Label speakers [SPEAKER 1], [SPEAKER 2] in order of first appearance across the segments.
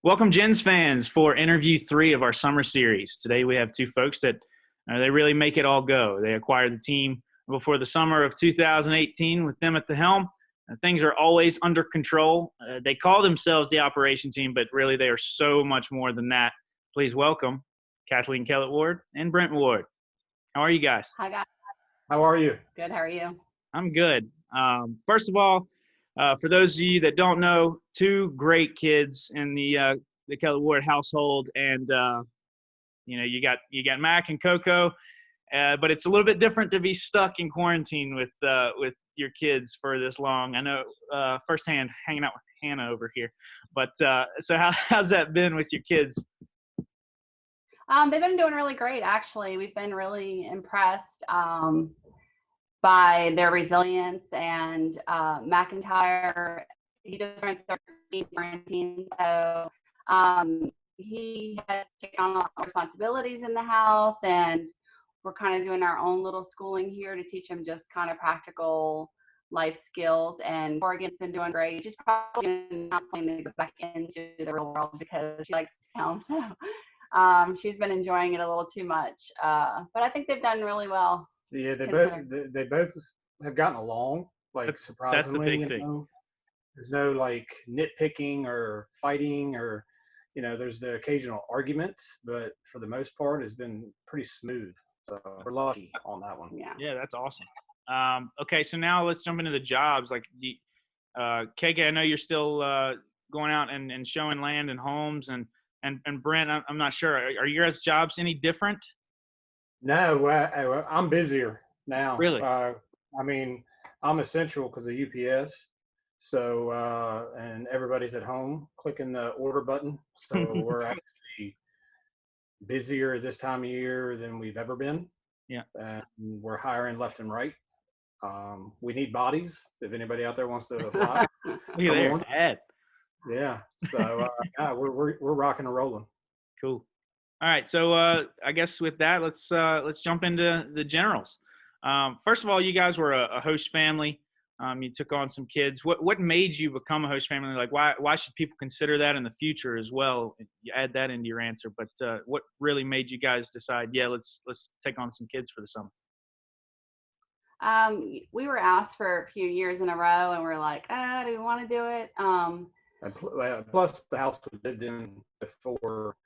[SPEAKER 1] Welcome, Gens fans, for interview 3 of our summer series. Today we have two folks that they really make it all go. They acquired the team before the summer of 2018 with them at the helm. Things are always under control. They call themselves the operation team, but really they are so much more than that. Please welcome Kathleen Kellett-Ward and Brent Ward. How are you guys?
[SPEAKER 2] Hi, guys.
[SPEAKER 3] How are you?
[SPEAKER 2] Good. How are you?
[SPEAKER 1] I'm good. First of all, for those of you that don't know, two great kids in the Kellett-Ward household, and you got Mac and Coco, but it's a little bit different to be stuck in quarantine with your kids for this long. I know firsthand hanging out with Hannah over here, but so how's that been with your kids?
[SPEAKER 2] They've been doing really great, actually. We've been really impressed by their resilience, and McIntyre, he just turned 13, so he has taken on a lot of responsibilities in the house, and we're kind of doing our own little schooling here to teach him just kind of practical life skills. And Morgan's been doing great. She's probably counseling to go back into the real world because she likes home, so she's been enjoying it a little too much, but I think they've done really well.
[SPEAKER 3] Yeah, they both have gotten along, like, surprisingly.
[SPEAKER 1] That's the big thing.
[SPEAKER 3] There's no like nitpicking or fighting, or there's the occasional argument, but for the most part, it's been pretty smooth. So we're lucky on that one.
[SPEAKER 1] Yeah, that's awesome. Okay, so now let's jump into the jobs. Like, KK, I know you're still going out and showing land and homes, and Brent, I'm not sure. Are your guys' jobs any different?
[SPEAKER 3] No, I'm busier now.
[SPEAKER 1] Really?
[SPEAKER 3] I mean, I'm essential because of UPS. So, and everybody's at home clicking the order button. So we're actually busier this time of year than we've ever been.
[SPEAKER 1] Yeah.
[SPEAKER 3] And we're hiring left and right. We need bodies. If anybody out there wants to apply.
[SPEAKER 1] Look at that.
[SPEAKER 3] Yeah. So, we're rocking and rolling.
[SPEAKER 1] Cool. All right, so I guess with that, let's jump into the generals. First of all, you guys were a host family. You took on some kids. What made you become a host family? Like, why should people consider that in the future as well? You add that into your answer. But what really made you guys decide, let's take on some kids for the summer?
[SPEAKER 2] We were asked for a few years in a row, and we're like, do we want to do it?
[SPEAKER 3] And plus, the house we lived in before.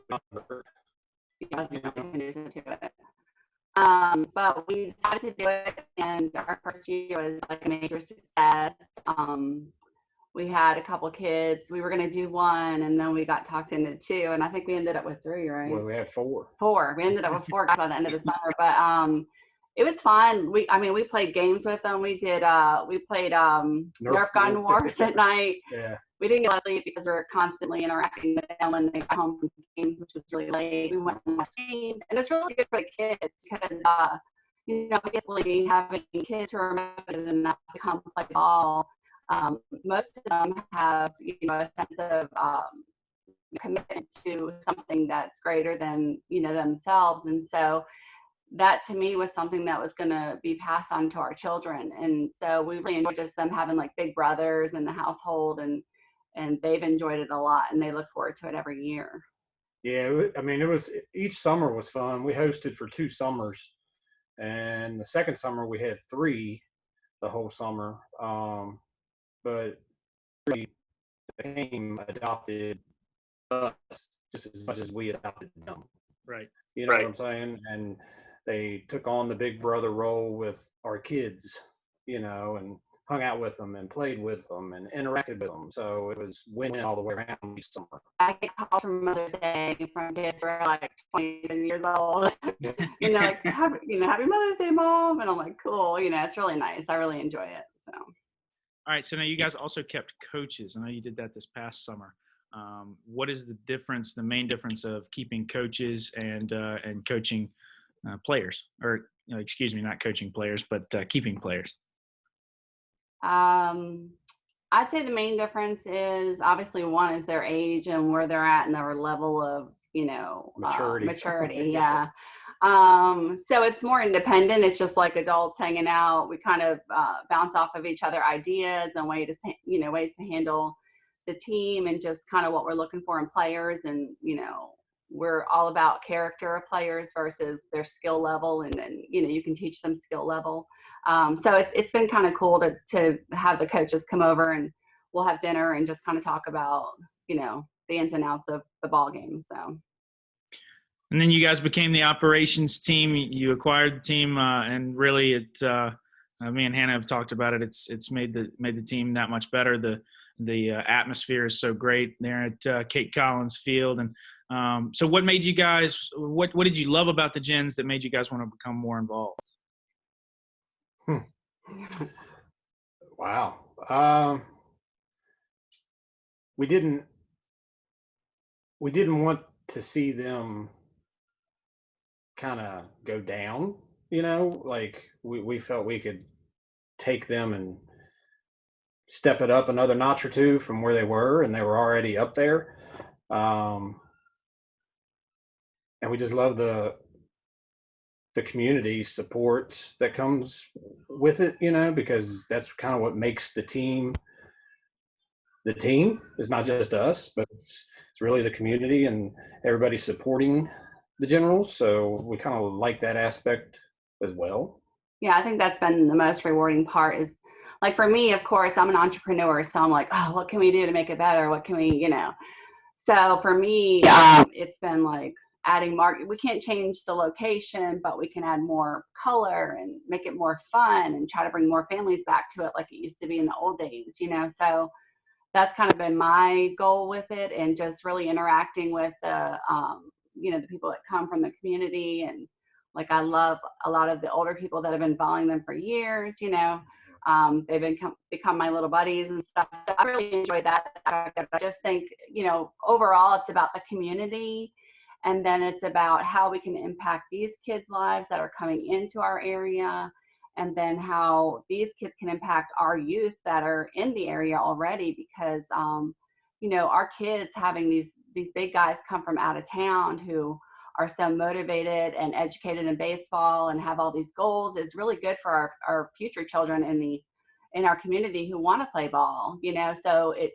[SPEAKER 2] But we decided to do it, and our first year was like a major success. We had a couple kids. We were going to do one, and then we got talked into 2, and I think we ended up with 3, right?
[SPEAKER 3] Well, we had 4.
[SPEAKER 2] We ended up with 4 guys by the end of the summer, but it was fun. We played games with them. We played Nerf gun wars at night.
[SPEAKER 3] Yeah.
[SPEAKER 2] We didn't get sleep because we were constantly interacting with them when they got home from games, which was really late. We went and watched games, and it's really good for the kids because, obviously having kids who are motivated enough to come play ball, most of them have, a sense of commitment to something that's greater than, themselves. And so that to me was something that was going to be passed on to our children. And so we really enjoyed just them having like big brothers in the household, and they've enjoyed it a lot, and they look forward to it every year.
[SPEAKER 3] Yeah, I mean, each summer was fun. We hosted for 2 summers, and the second summer we had 3 the whole summer. But the team adopted us just as much as we adopted them.
[SPEAKER 1] Right.
[SPEAKER 3] You know what I'm saying? And they took on the big brother role with our kids, and hung out with them and played with them and interacted with them. So it was win-win all the way around each summer.
[SPEAKER 2] I get calls from Mother's Day from kids who are like 27 years old. Like, happy Mother's Day, Mom. And I'm like, cool. It's really nice. I really enjoy it. So.
[SPEAKER 1] All right. So now you guys also kept coaches. I know you did that this past summer. What is the main difference of keeping coaches and coaching players? Or, excuse me, not coaching players, but keeping players?
[SPEAKER 2] I'd say the main difference is obviously one is their age and where they're at and their level of, maturity. Yeah. So it's more independent. It's just like adults hanging out. We kind of bounce off of each other ideas and ways to handle the team and just kind of what we're looking for in players. And, we're all about character of players versus their skill level. And then, you can teach them skill level. So it's been kind of cool to have the coaches come over, and we'll have dinner and just kind of talk about, the ins and outs of the ball game. So.
[SPEAKER 1] And then you guys became the operations team. You acquired the team, and really, me and Hannah have talked about it. It's made the team that much better. The atmosphere is so great there at Kate Collins Field. And so, what made you guys? What did you love about the Gens that made you guys want to become more involved?
[SPEAKER 3] Wow. We didn't want to see them kind of go down, like we felt we could take them and step it up another notch or two from where they were, and they were already up there. And we just love the community support that comes with it, because that's kind of what makes the team. The team is not just us, but it's really the community and everybody supporting the Generals. So we kind of like that aspect as well.
[SPEAKER 2] Yeah, I think that's been the most rewarding part. Is like, for me, of course, I'm an entrepreneur, so I'm like, oh, what can we do to make it better? What can we, So for me, it's been like adding we can't change the location, but we can add more color and make it more fun and try to bring more families back to it like it used to be in the old days, So that's kind of been my goal with it, and just really interacting with the people that come from the community. And like, I love a lot of the older people that have been following them for years, they've become my little buddies and stuff. So I really enjoy that. I just think, overall it's about the community, and then it's about how we can impact these kids' lives that are coming into our area, and then how these kids can impact our youth that are in the area already, because, our kids having these big guys come from out of town who are so motivated and educated in baseball and have all these goals is really good for our future children in our community who want to play ball, so it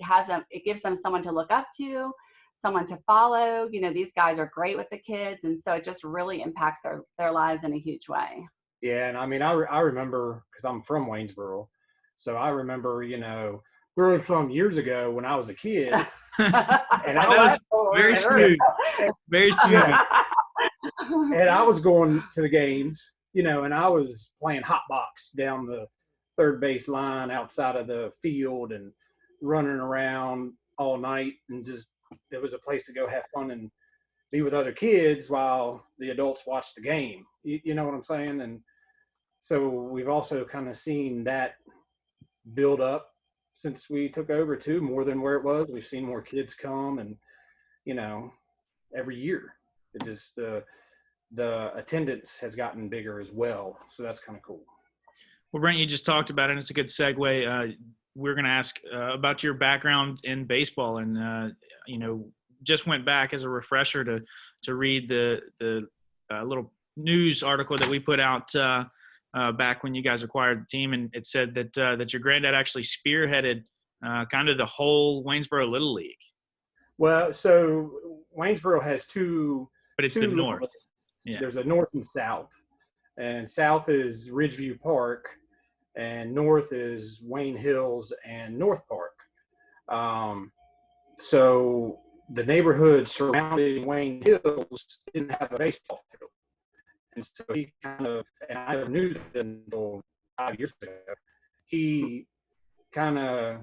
[SPEAKER 2] gives them someone to look up to, someone to follow. These guys are great with the kids. And so it just really impacts their lives in a huge way.
[SPEAKER 3] Yeah, and I mean, I remember, because I'm from Waynesboro, so I remember, where I'm from years ago when I was a kid.
[SPEAKER 1] And I was very smooth, very smooth.
[SPEAKER 3] And I was going to the games, and I was playing hot box down the third base line outside of the field and running around all night, and just, it was a place to go have fun and be with other kids while the adults watch the game. You know what I'm saying? And so we've also kind of seen that build up since we took over too, more than where it was. We've seen more kids come, and every year it just the attendance has gotten bigger as well. So that's kind of cool.
[SPEAKER 1] Well, Brent, you just talked about it, and it's a good segue. We're going to ask about your background in baseball, and just went back as a refresher to read the little news article that we put out back when you guys acquired the team, and it said that your granddad actually spearheaded kind of the whole Waynesboro Little League.
[SPEAKER 3] Well, so Waynesboro has two,
[SPEAKER 1] but it's the north.
[SPEAKER 3] Yeah. There's a north and south, and south is Ridgeview Park, and north is Wayne Hills and North Park. So the neighborhood surrounding Wayne Hills didn't have a baseball field. And so he kind of, and I never knew that until 5 years ago, he kind of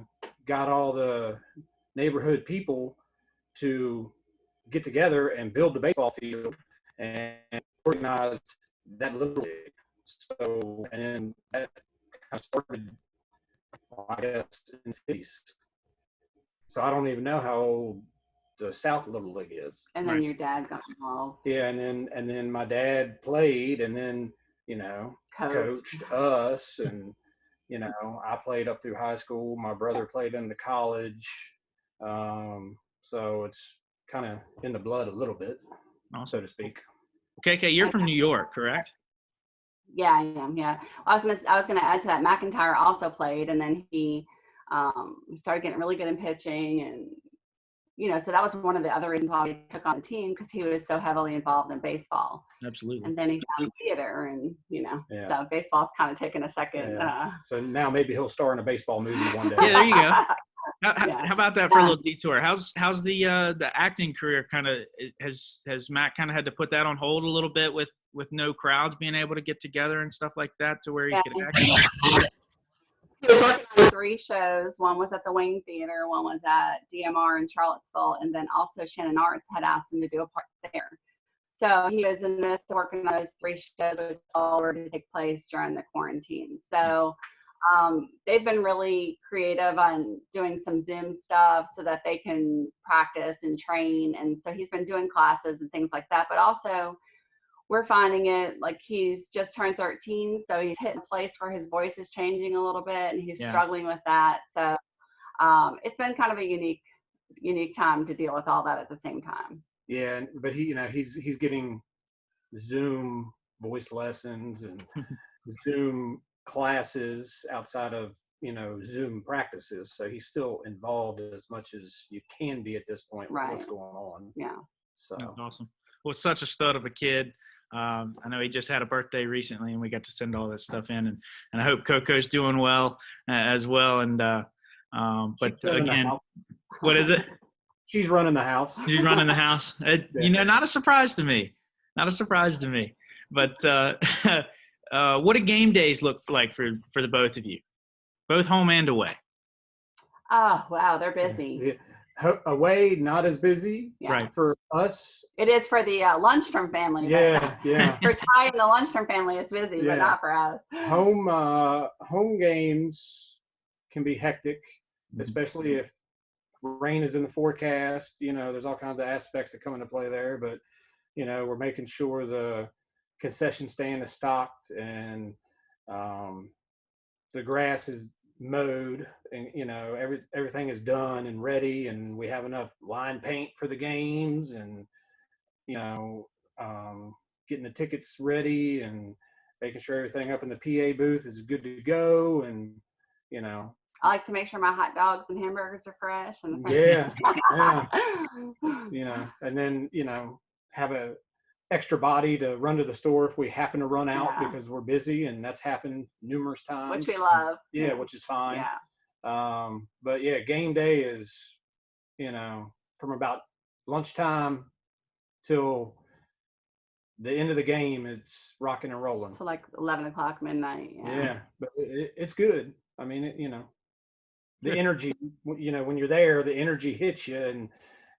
[SPEAKER 3] got all the neighborhood people to get together and build the baseball field and organized that little league. So, and that kind of started, I guess, in the 50s. So I don't even know how old the South Little League is.
[SPEAKER 2] And then your dad got involved.
[SPEAKER 3] Yeah, and then my dad played, and then coached us, and I played up through high school. My brother played into college, so it's kind of in the blood a little bit, so to speak.
[SPEAKER 1] Okay, you're from New York, correct?
[SPEAKER 2] Yeah, I am. Yeah, I was gonna add to that. McIntyre also played, and then he We started getting really good in pitching, and so that was one of the other reasons why we took on the team, because he was so heavily involved in baseball.
[SPEAKER 1] Absolutely.
[SPEAKER 2] And then he found theater, and
[SPEAKER 3] Yeah.
[SPEAKER 2] so baseball's kind of taken a second.
[SPEAKER 3] Yeah. So now maybe he'll star in a baseball movie one day.
[SPEAKER 1] Yeah, there you go.
[SPEAKER 2] Yeah.
[SPEAKER 1] How about that for a little detour? How's the acting career kind of has Matt kind of had to put that on hold a little bit with no crowds being able to get together and stuff like that to where he could act?
[SPEAKER 2] 3 shows. One was at the Wayne Theater, one was at DMR in Charlottesville, and then also Shannon Arts had asked him to do a part there. So he was in the midst of working on those 3 shows, which all were to take place during the quarantine. So they've been really creative on doing some Zoom stuff so that they can practice and train. And so he's been doing classes and things like that. But also, we're finding it like he's just turned 13, so he's hitting a place where his voice is changing a little bit, and he's struggling with that. So it's been kind of a unique time to deal with all that at the same time.
[SPEAKER 3] Yeah, but he's getting Zoom voice lessons and Zoom classes outside of Zoom practices, so he's still involved as much as you can be at this point with what's going on.
[SPEAKER 2] Yeah.
[SPEAKER 3] So
[SPEAKER 1] that's awesome. Well, such a stud of a kid. I know he just had a birthday recently, and we got to send all that stuff in, and I hope Coco's doing well as well. And but again, what is it?
[SPEAKER 3] She's running the house.
[SPEAKER 1] She's running the house. Not a surprise to me. Not a surprise to me. But what do game days look like for the both of you, both home and away?
[SPEAKER 2] Oh wow, they're busy.
[SPEAKER 3] Yeah. Away, not as busy.
[SPEAKER 1] Right.
[SPEAKER 3] For us,
[SPEAKER 2] it is for the Lundstrom family.
[SPEAKER 3] Yeah.
[SPEAKER 2] For Ty and the Lundstrom family, it's busy, but not for us.
[SPEAKER 3] Home games can be hectic, especially if rain is in the forecast. There's all kinds of aspects that come into play there, but we're making sure the concession stand is stocked and the grass is mowed, and everything is done and ready, and we have enough line paint for the games, and getting the tickets ready and making sure everything up in the PA booth is good to go, and
[SPEAKER 2] I like to make sure my hot dogs and hamburgers are fresh. And
[SPEAKER 3] yeah. And then have a extra body to run to the store if we happen to run out because we're busy, and that's happened numerous times.
[SPEAKER 2] Which we love.
[SPEAKER 3] Yeah, which is fine.
[SPEAKER 2] Yeah.
[SPEAKER 3] But yeah, game day is, from about lunchtime till the end of the game, it's rocking and rolling.
[SPEAKER 2] Till like 11 o'clock midnight.
[SPEAKER 3] Yeah, but it's good. I mean, the energy, when you're there, the energy hits you, and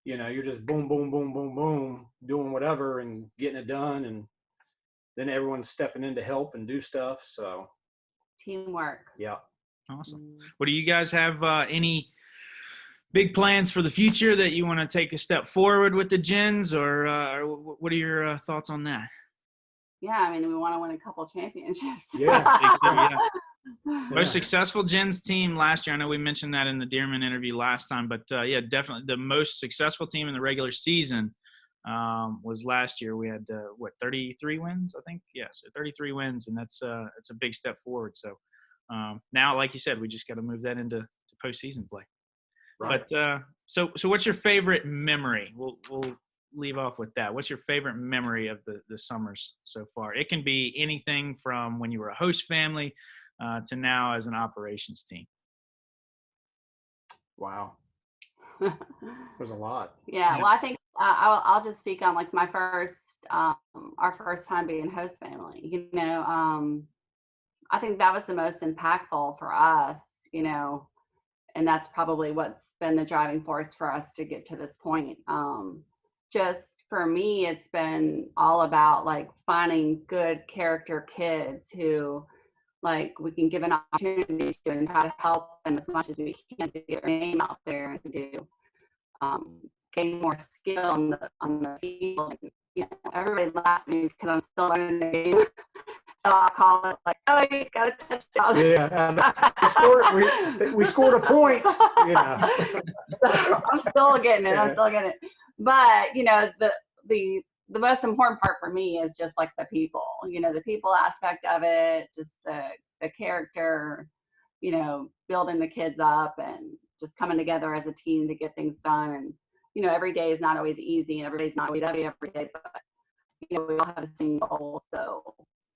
[SPEAKER 3] you're just boom, boom, boom, boom, boom, doing whatever and getting it done. And then everyone's stepping in to help and do stuff. So
[SPEAKER 2] teamwork.
[SPEAKER 3] Yeah.
[SPEAKER 1] Awesome. Well, do you guys have any big plans for the future that you want to take a step forward with the Gins, or what are your thoughts on that?
[SPEAKER 2] Yeah, I mean, we want to win a couple championships.
[SPEAKER 3] Yeah.
[SPEAKER 1] Most successful Gins team last year. I know we mentioned that in the Dearman interview last time, but definitely the most successful team in the regular season was last year. We had 33 wins, I think. Yeah, so 33 wins, and that's a big step forward. So now, like you said, we just got to move that into postseason play.
[SPEAKER 3] Right.
[SPEAKER 1] But so what's your favorite memory? We'll leave off with that. What's your favorite memory of the summers so far? It can be anything from when you were a host family to now as an operations team.
[SPEAKER 3] Wow. There's a lot.
[SPEAKER 2] Yeah. Well, I think I'll just speak on like my our first time being host family. I think that was the most impactful for us, and that's probably what's been the driving force for us to get to this point. Just for me, it's been all about like finding good character kids who like we can give an opportunity to and try to help them as much as we can to get their name out there and to gain more skill on the field. And, everybody laughs at me because I'm still learning the game. So I call it like, oh, you got a touchdown.
[SPEAKER 3] Yeah, we scored a point.
[SPEAKER 2] So I'm still getting it. But the most important part for me is just like the people. The people aspect of it, just the character. building the kids up and just coming together as a team to get things done. And, every day is not always easy and everybody's not always happy every day, but, we all have the same goal. So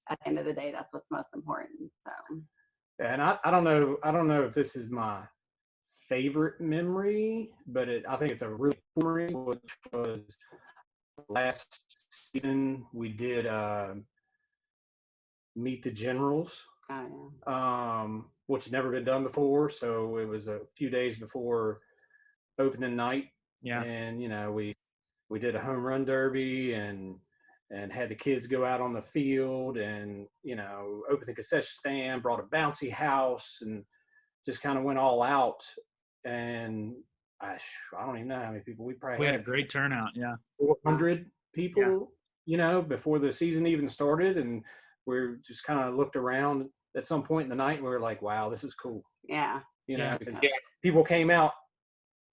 [SPEAKER 2] at the end of the day, that's what's most important. So.
[SPEAKER 3] And I don't know if this is my favorite memory, but I think it's a really cool memory, which was last season we did Meet the Generals, which had never been done before. So it was a few days before opening night.
[SPEAKER 1] Yeah.
[SPEAKER 3] And, we did a home run derby and had the kids go out on the field and, open the concession stand, brought a bouncy house and just kind of went all out. And I don't even know how many people we
[SPEAKER 1] had a great turnout. Yeah.
[SPEAKER 3] 400 people, before the season even started. And we're just kind of looked around at some point in the night and we were like, wow, this is cool.
[SPEAKER 2] Yeah.
[SPEAKER 3] Because people came out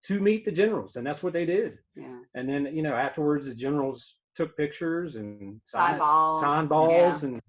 [SPEAKER 3] to meet the Generals and that's what they did.
[SPEAKER 2] Yeah.
[SPEAKER 3] And then, afterwards the Generals took pictures and
[SPEAKER 2] signed
[SPEAKER 3] balls. And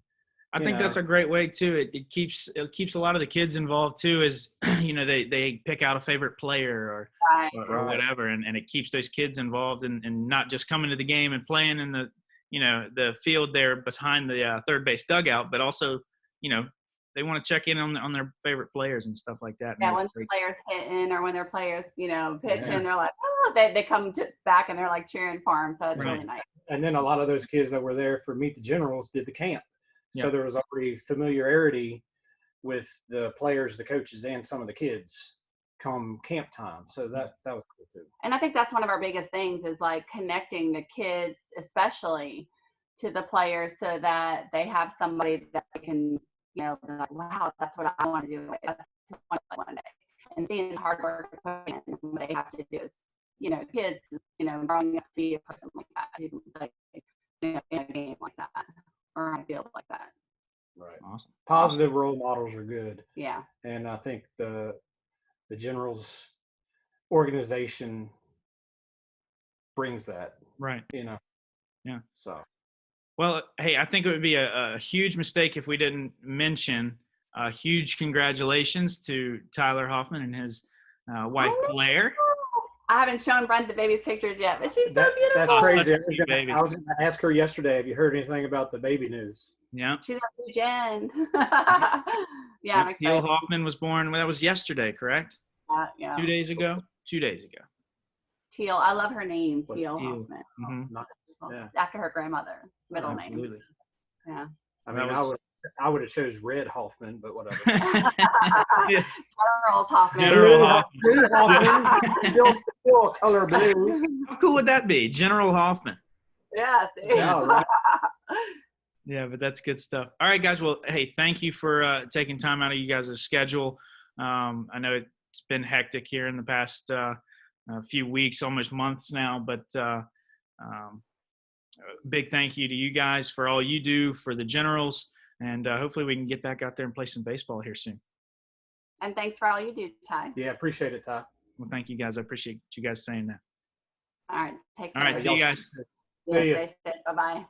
[SPEAKER 1] I think that's a great way too. It keeps a lot of the kids involved too, as they pick out a favorite player or whatever, and it keeps those kids involved and not just coming to the game and playing in the field there behind the third base dugout, but also they want to check in on their favorite players and stuff like that.
[SPEAKER 2] Yeah, when the players hitting or when their players pitching, they're like, oh, they come back and they're like cheering for them. So it's really nice.
[SPEAKER 3] And then a lot of those kids that were there for Meet the Generals did the camp. So there was already familiarity with the players, the coaches, and some of the kids come camp time. So that was cool too.
[SPEAKER 2] And I think that's one of our biggest things is like connecting the kids, especially to the players, so that they have somebody that they can, like, wow, that's what I want to do. That's what I want one day. And seeing the hard work and what they have to do is, kids, growing up to be a person like that, who like, in a game like that or on a field like that.
[SPEAKER 3] Right.
[SPEAKER 1] Awesome.
[SPEAKER 3] Positive role models are good.
[SPEAKER 2] Yeah.
[SPEAKER 3] And I think the Generals organization brings that.
[SPEAKER 1] Right.
[SPEAKER 3] Yeah. So.
[SPEAKER 1] Well, hey, I think it would be a huge mistake if we didn't mention huge congratulations to Tyler Hoffman and his wife, Claire.
[SPEAKER 2] I haven't shown Brent the baby's pictures yet, but she's so beautiful.
[SPEAKER 3] That's crazy. I was going to ask her yesterday, have you heard anything about the baby news?
[SPEAKER 1] Yeah.
[SPEAKER 2] She's our new Jen. Yeah, I'm excited.
[SPEAKER 1] Teal Hoffman was born. That was yesterday, correct?
[SPEAKER 2] Yeah.
[SPEAKER 1] 2 days ago? 2 days ago.
[SPEAKER 2] Teal. I love her name, Teal Hoffman.
[SPEAKER 1] Mm-hmm.
[SPEAKER 2] It's after her grandmother's middle name. Yeah.
[SPEAKER 3] I mean, I would have chose Red Hoffman, but whatever.
[SPEAKER 2] General's Hoffman.
[SPEAKER 1] General Hoffman.
[SPEAKER 3] Blue Hoffman. Still color blue.
[SPEAKER 1] How cool would that be? General Hoffman.
[SPEAKER 2] Yeah, see?
[SPEAKER 3] Yeah, right.
[SPEAKER 1] Yeah, but that's good stuff. All right, guys. Well, hey, thank you for taking time out of you guys' schedule. I know it's been hectic here in the past few weeks, almost months now, but big thank you to you guys for all you do for the Generals, and hopefully we can get back out there and play some baseball here soon.
[SPEAKER 2] And thanks for all you do, Ty.
[SPEAKER 3] Yeah, appreciate it, Ty.
[SPEAKER 1] Well, thank you guys. I appreciate you guys saying that.
[SPEAKER 2] All right, take care.
[SPEAKER 1] All right, see you guys.
[SPEAKER 3] See you.
[SPEAKER 2] Stay safe. Bye-bye.